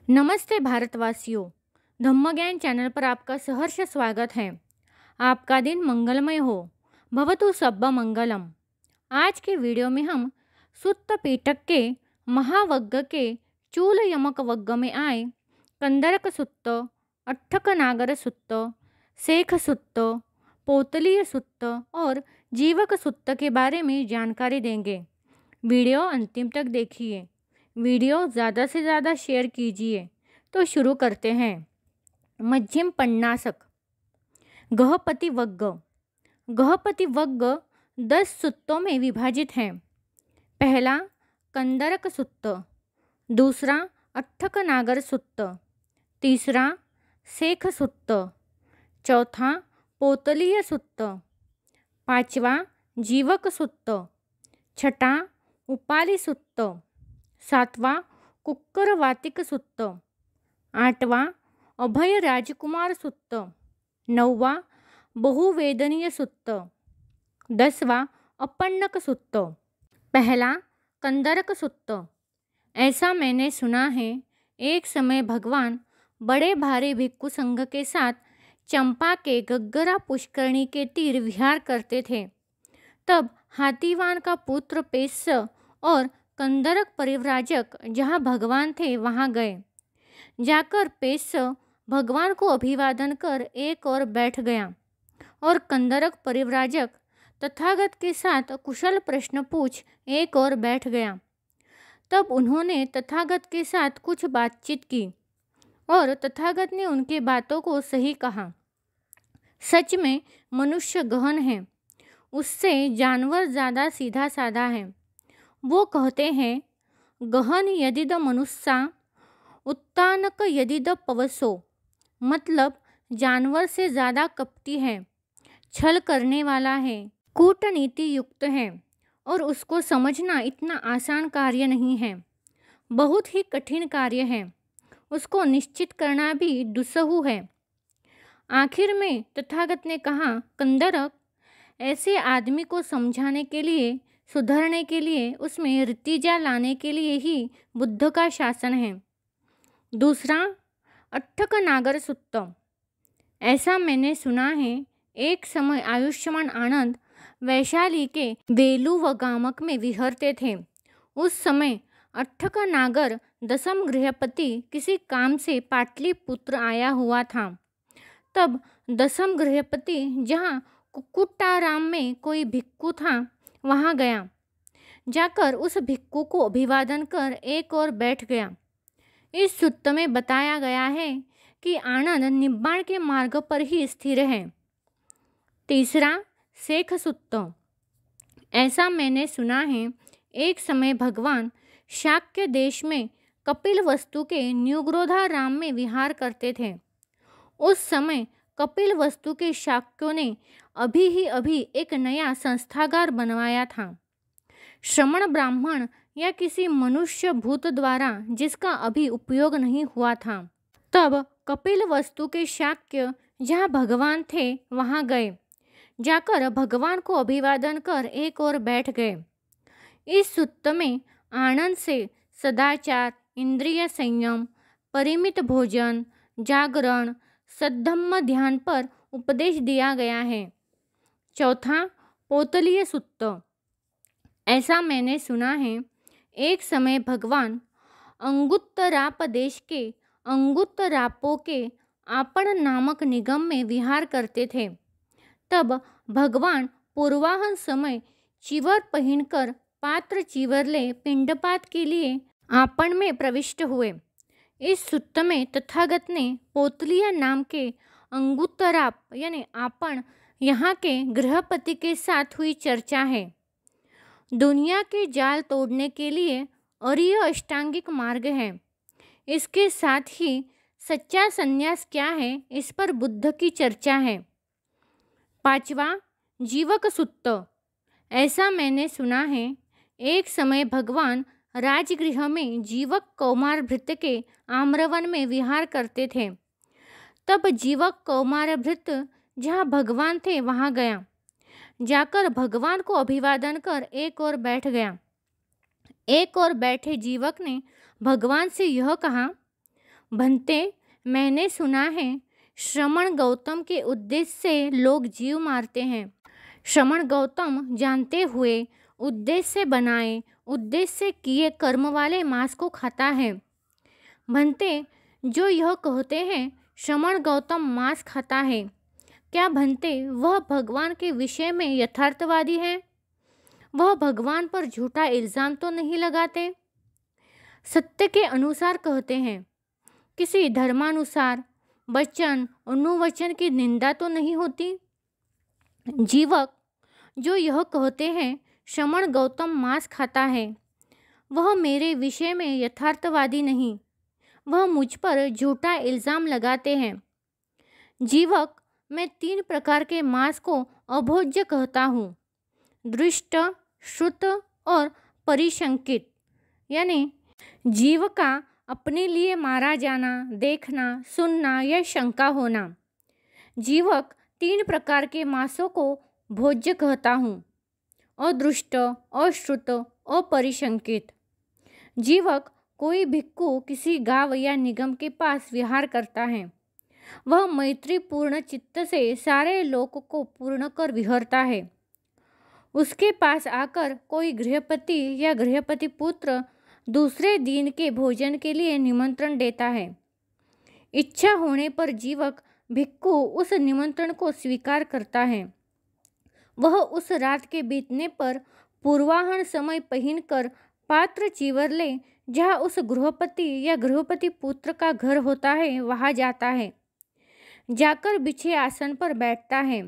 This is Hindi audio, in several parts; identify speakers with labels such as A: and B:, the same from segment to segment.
A: नमस्ते भारतवासियों। धम्मज्ञान चैनल पर आपका सहर्ष स्वागत है। आपका दिन मंगलमय हो। भवतु सब्ब मंगलम। आज के वीडियो में हम सुत्त पीटक के महावग्ग के चूल यमक वग्ग में आए कंदरक सुत्त, अट्ठक नागर सुत्त, शेख सुत्त, पोतलीय सुत्त और जीवक सुत्त के बारे में जानकारी देंगे। वीडियो अंतिम तक देखिए। वीडियो ज़्यादा से ज़्यादा शेयर कीजिए। तो शुरू करते हैं। मध्यम पन्नासक। गहपति वग्ग। गहपति वग्ग 10 सुत्तों में विभाजित है। पहला कंदरक सुत्त, दूसरा अट्ठक नागर सुत्त, तीसरा शेख सुत्त, चौथा पोतलीय सुत्त, पांचवा जीवक सुत्त, छठा उपाली सुत्त, सातवां कुक्कर वातिक सुत्त, आठवां अभय राजकुमार सुत्त, नौवां बहुवेदनीय सुत्त, 10वां अपन्नक सुत्त। पहला कंदरक सुत्त। ऐसा मैंने सुना है, एक समय भगवान बड़े भारी भिक्खु संघ के साथ चंपा के गग्गरा पुष्करणी के तीर विहार करते थे। तब हाथीवान का पुत्र पेश्य और कंदरक परिव्राजक जहाँ भगवान थे वहाँ गए। जाकर पेश्य भगवान को अभिवादन कर एक और बैठ गया और कंदरक परिव्राजक तथागत के साथ कुशल प्रश्न पूछ एक और बैठ गया। तब उन्होंने तथागत के साथ कुछ बातचीत की और तथागत ने उनके बातों को सही कहा। सच में मनुष्य गहन है, उससे जानवर ज़्यादा सीधा साधा है। वो कहते हैं, गहन यदिद मनुष्या उत्तानक यदिद पवसो, मतलब जानवर से ज़्यादा कपटी है, छल करने वाला है, कूटनीति युक्त है और उसको समझना इतना आसान कार्य नहीं है, बहुत ही कठिन कार्य है। उसको निश्चित करना भी दुस्सह है। आखिर में तथागत ने कहा, कंदरक, ऐसे आदमी को समझाने के लिए, सुधरने के लिए, उसमें रितीजा लाने के लिए ही बुद्ध का शासन है। दूसरा अट्ठक नागर सुत्त। ऐसा मैंने सुना है, एक समय आयुष्मान आनंद वैशाली के वेलुवगामक में विहरते थे। उस समय अट्ठक नागर दसम गृहपति किसी काम से पाटलिपुत्र आया हुआ था। तब दसम गृहपति जहाँ कुक्कुटाराम में कोई भिक्खु था वहाँ गया। जाकर उस भिक्खु को अभिवादन कर एक और बैठ गया। इस सुत्त में बताया गया है कि आनंद निब्बाण के मार्ग पर ही स्थिर है। तीसरा शेख सुत्त। ऐसा मैंने सुना है, एक समय भगवान शाक्य देश में कपिल वस्तु के न्यूग्रोधाराम में विहार करते थे। उस समय कपिल वस्तु के शाक्यों ने अभी एक नया संस्थागार बनवाया था, श्रमण ब्राह्मण या किसी मनुष्य भूत द्वारा, जिसका अभी उपयोग नहीं हुआ था। तब कपिल वस्तु के शाक्य जहाँ भगवान थे वहाँ गए। जाकर भगवान को अभिवादन कर एक और बैठ गए। इस सुत्त में आनंद से सदाचार, इंद्रिय संयम, परिमित भोजन, जागरण, सद्धम्म ध्यान पर उपदेश दिया गया है। चौथा पोतलीय सुत्त। ऐसा मैंने सुना है, एक समय भगवान अंगुत्तराप देश के अंगुत्तरापों के आपण नामक निगम में विहार करते थे। तब भगवान पूर्वाहन समय चीवर पहनकर पात्र चीवरले पिंडपात के लिए आपण में प्रविष्ट हुए। इस सुत्त में तथागत ने पोतलीय नाम के अंगुत्तराप यानी आपण यहाँ के गृहपति के साथ हुई चर्चा है। दुनिया के जाल तोड़ने के लिए अरिय अष्टांगिक मार्ग है। इसके साथ ही सच्चा संन्यास क्या है, इस पर बुद्ध की चर्चा है। पांचवा जीवक सुत्त। ऐसा मैंने सुना है, एक समय भगवान राजगृह में जीवक कौमार भृत्य के आम्रवन में विहार करते थे। तब जीवक कौमार भृत्य जहाँ भगवान थे वहाँ गया। जाकर भगवान को अभिवादन कर एक और बैठ गया। एक और बैठे जीवक ने भगवान से यह कहा, भंते, मैंने सुना है श्रमण गौतम के उद्देश्य से लोग जीव मारते हैं। श्रमण गौतम जानते हुए उद्देश्य से बनाए, उद्देश्य से किए कर्म वाले मांस को खाता है। भंते, जो यह कहते हैं श्रमण गौतम मांस खाता है, क्या भंते वह भगवान के विषय में यथार्थवादी है? वह भगवान पर झूठा इल्जाम तो नहीं लगाते? सत्य के अनुसार कहते हैं, किसी धर्मानुसार वचन अनुवचन की निंदा तो नहीं होती? जीवक, जो यह कहते हैं श्रमण गौतम मांस खाता है, वह मेरे विषय में यथार्थवादी नहीं, वह मुझ पर झूठा इल्जाम लगाते हैं। जीवक, मैं 3 प्रकार के मांस को अभोज्य कहता हूँ, दृष्ट, श्रुत और परिशंकित। यानी जीव का अपने लिए मारा जाना, देखना, सुनना या शंका होना। जीवक, 3 प्रकार के मांसों को भोज्य कहता हूँ, अदृष्ट, अश्रुत और परिशंकित। जीवक, कोई भिक्खु किसी गांव या निगम के पास विहार करता है। वह मैत्री पूर्ण चित्त से सारे लोक को पूर्ण कर विहरता है। उसके पास आकर कोई गृहपति या गृहपति पुत्र दूसरे दिन के भोजन के लिए निमंत्रण देता है। इच्छा होने पर जीवक भिक्खु उस निमंत्रण को स्वीकार करता है। वह उस रात के बीतने पर पूर्वाहन समय पहनकर पात्र चीवर ले, जहाँ उस गृहपति या गृहपति पुत्र का घर होता है, वहाँ जाता है। जाकर बिछे आसन पर बैठता है।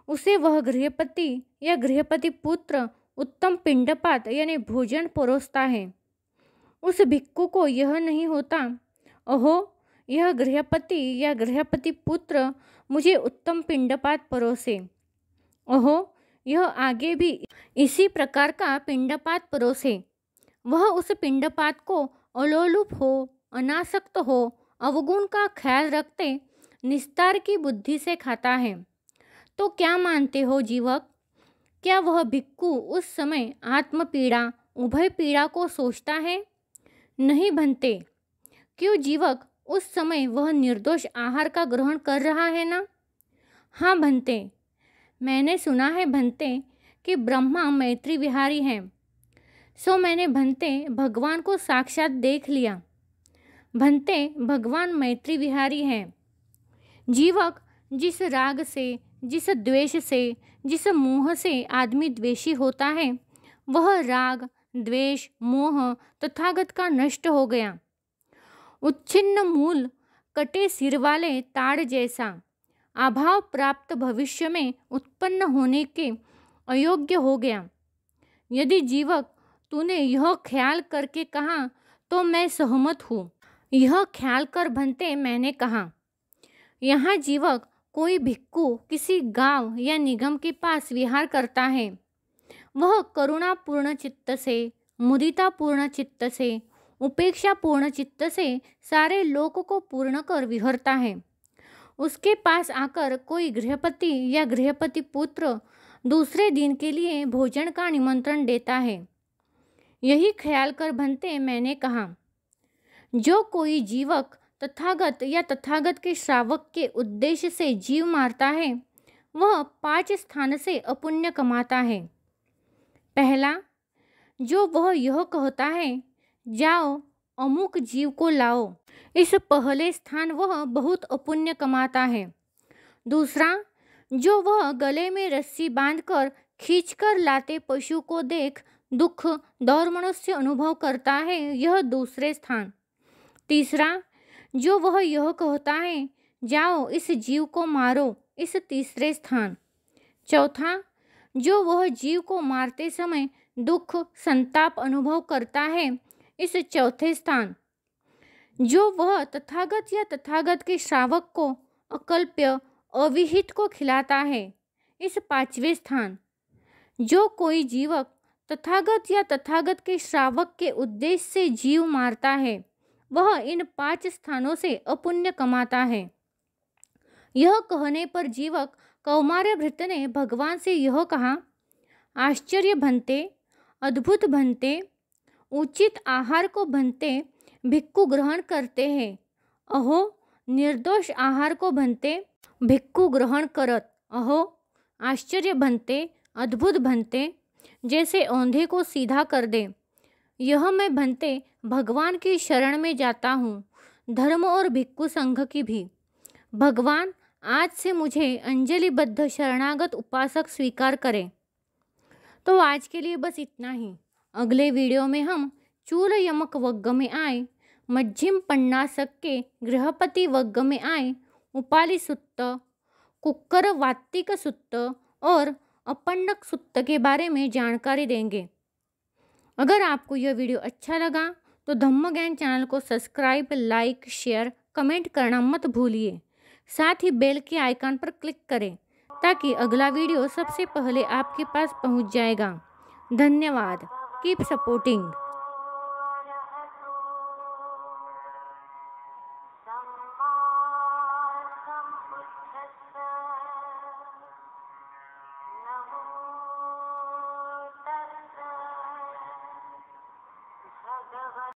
A: उसे वह गृहपति या गृहपति पुत्र उत्तम पिंडपात यानी भोजन परोसता है। उस भिक्खु को यह नहीं होता, ओहो, यह गृहपति या गृहपति पुत्र मुझे उत्तम पिंडपात परोसे, ओहो, यह आगे भी इसी प्रकार का पिंडपात परोसे। वह उस पिंडपात को अलोलुप हो, अनासक्त हो, अवगुण का ख्याल रखते निस्तार की बुद्धि से खाता है। तो क्या मानते हो जीवक, क्या वह भिक्खु उस समय आत्मपीड़ा, उभय पीड़ा को सोचता है? नहीं भंते। क्यों जीवक, उस समय वह निर्दोष आहार का ग्रहण कर रहा है ना? हाँ भंते, मैंने सुना है भंते कि ब्रह्मा मैत्री विहारी हैं। सो मैंने भंते भगवान को साक्षात देख लिया। भंते, भगवान मैत्री विहारी हैं। जीवक, जिस राग से, जिस द्वेष से, जिस मोह से आदमी द्वेषी होता है, वह राग, द्वेष, मोह तथागत का नष्ट हो गया। उच्छिन्न मूल, कटे सिर वाले ताड़ जैसा अभाव प्राप्त भविष्य में उत्पन्न होने के अयोग्य हो गया। यदि जीवक तूने यह ख्याल करके कहा तो मैं सहमत हूँ। यह ख्याल कर भंते मैंने कहा, यहाँ जीवक कोई भिक्खु किसी गांव या निगम के पास विहार करता है। वह करुणापूर्ण चित्त से, मुदितापूर्ण चित्त से, उपेक्षापूर्ण चित्त से सारे लोक को पूर्ण कर विहरता है। उसके पास आकर कोई गृहपति या गृहपति पुत्र दूसरे दिन के लिए भोजन का निमंत्रण देता है। यही ख्याल कर भंते मैंने कहा, जो कोई जीवक तथागत या तथागत के श्रावक के उद्देश्य से जीव मारता है, वह 5 स्थान से अपुण्य कमाता है। पहला, जो वह यह कहता है, जाओ अमुक जीव को लाओ, इस पहले स्थान वह बहुत अपुण्य कमाता है। दूसरा, जो वह गले में रस्सी बांधकर खींचकर लाते पशु को देख दुख दौर्मनस्य अनुभव करता है, यह दूसरे स्थान। तीसरा, जो वह यह कहता है, जाओ इस जीव को मारो, इस तीसरे स्थान। चौथा, जो वह जीव को मारते समय दुख संताप अनुभव करता है, इस चौथे स्थान। जो वह तथागत या तथागत के श्रावक को अकल्प्य अविहित को खिलाता है, इस 5वें स्थान। जो कोई जीवक तथागत या तथागत के श्रावक के उद्देश्य से जीव मारता है, वह इन 5 स्थानों से अपुण्य कमाता है। यह कहने पर जीवक कौमारभृत्य ने भगवान से यह कहा, आश्चर्य भंते, अद्भुत भंते, उचित आहार को भंते भिक्खु ग्रहण करते हैं अहो निर्दोष आहार को बनते भिक्खू ग्रहण करत। अहो आश्चर्य बनते, अद्भुत बनते, जैसे औंधे को सीधा कर दे। यह मैं बनते भगवान की शरण में जाता हूँ, धर्म और भिक्खु संघ की भी। भगवान आज से मुझे अंजलिबद्ध शरणागत उपासक स्वीकार करें। तो आज के लिए बस इतना ही। अगले वीडियो में हम चूल यमक वग्ग में आए, मध्यम पन्नासक के गृहपति वग्ग में आए, उपाली सुत्त, कुक्कर वात्तिक सुत्त और अपन्नक सुत्त के बारे में जानकारी देंगे। अगर आपको यह वीडियो अच्छा लगा तो धम्म ज्ञान चैनल को सब्सक्राइब, लाइक, शेयर, कमेंट करना मत भूलिए। साथ ही बेल के आइकन पर क्लिक करें ताकि अगला वीडियो सबसे पहले आपके पास पहुंच जाएगा। धन्यवाद। Keep supporting.